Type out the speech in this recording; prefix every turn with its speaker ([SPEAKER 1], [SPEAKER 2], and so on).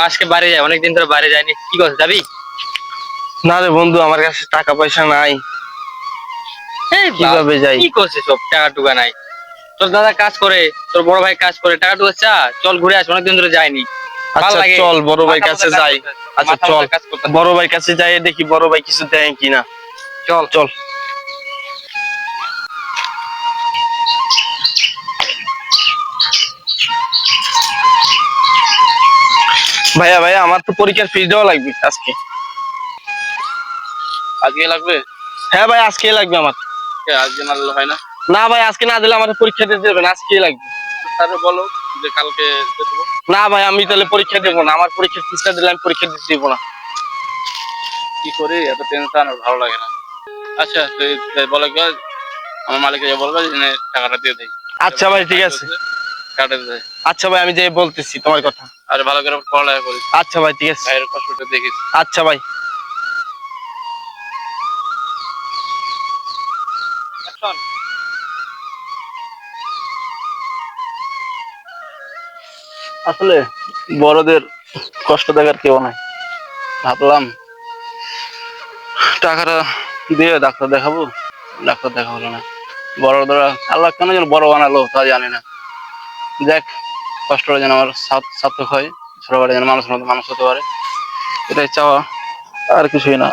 [SPEAKER 1] আজকে বাড়ি যাই, অনেকদিন ধরে বাড়ি যায়নি। কি করছিস, যাবি?
[SPEAKER 2] না রে বন্ধু, আমার কাছে টাকা পয়সা নাই।
[SPEAKER 1] এই
[SPEAKER 2] কিভাবে যাই?
[SPEAKER 1] কি করছিস, সব টাকা টুকা নাই? তোর দাদা কাজ করে, তোর বড় ভাই কাজ করে, টাকা টুকা চা, চল ঘুরে আসি, অনেকদিন ধরে যাইনি। ভাল
[SPEAKER 2] আচ্ছা
[SPEAKER 1] লাগে।
[SPEAKER 2] চল বড় ভাই
[SPEAKER 1] মাথা
[SPEAKER 2] কাছে
[SPEAKER 1] মাথা কাজ
[SPEAKER 2] যাই।
[SPEAKER 1] করতে,
[SPEAKER 2] আচ্ছা
[SPEAKER 1] মাথা
[SPEAKER 2] চল
[SPEAKER 1] মাথা কাজ করতে।
[SPEAKER 2] বড় ভাই কাছে যাই, দেখি বড় ভাই কিছু দেয় কিনা।
[SPEAKER 1] চল।
[SPEAKER 2] চল। ভাইয়া ভাইয়া, আমার তো পরীক্ষার ফিস দেওয়া লাগবে আজকে।
[SPEAKER 1] আজকে লাগবে?
[SPEAKER 2] হ্যাঁ ভাই, আজকে লাগবে আমার।
[SPEAKER 1] আজকে না দিলে হয় না?
[SPEAKER 2] না ভাই, আজকে না দিলে আমার পরীক্ষা দিতে দেবেন, আজকেই লাগবে।
[SPEAKER 1] তারপরে বলো যে কালকে দিয়ে দেবো।
[SPEAKER 2] না ভাই, আমি তাহলে পরীক্ষা দেবো না, আমার পরীক্ষার ফিসটা দিলে আমি পরীক্ষা দিতে দেবো না।
[SPEAKER 1] কি করি, এত টেনশন আর ভালো লাগে না। আচ্ছা তুই বলে আমার মালিককে বলবো যে টাকাটা দিয়ে দেয়।
[SPEAKER 2] আচ্ছা ভাই, ঠিক আছে।
[SPEAKER 1] কাটে দেয়।
[SPEAKER 2] আচ্ছা ভাই, আমি যে বলতেছি তোমার কথা।
[SPEAKER 1] আরে ভালো করে পড়ালেখা করিস,
[SPEAKER 2] আচ্ছা ভাই, ঠিক আছে।
[SPEAKER 1] ভাইয়ের কষ্টটা দেখিস।
[SPEAKER 2] আচ্ছা ভাই। আসলে বড়দের কষ্ট দেখার কেউ নাই। ভাবলাম টাকাটা দিয়ে ডাক্তার দেখাবো, ডাক্তার দেখা হলো না। বড়রা আল্লাহ কেন যেন বড় বানালো তা জানি না। দেখ, কষ্টটা যেন আমার সার্থক হয়, ছোটবেলায় যেন মানুষের মতো মানুষ হতে পারে, এটাই চাওয়া, আর কিছুই না।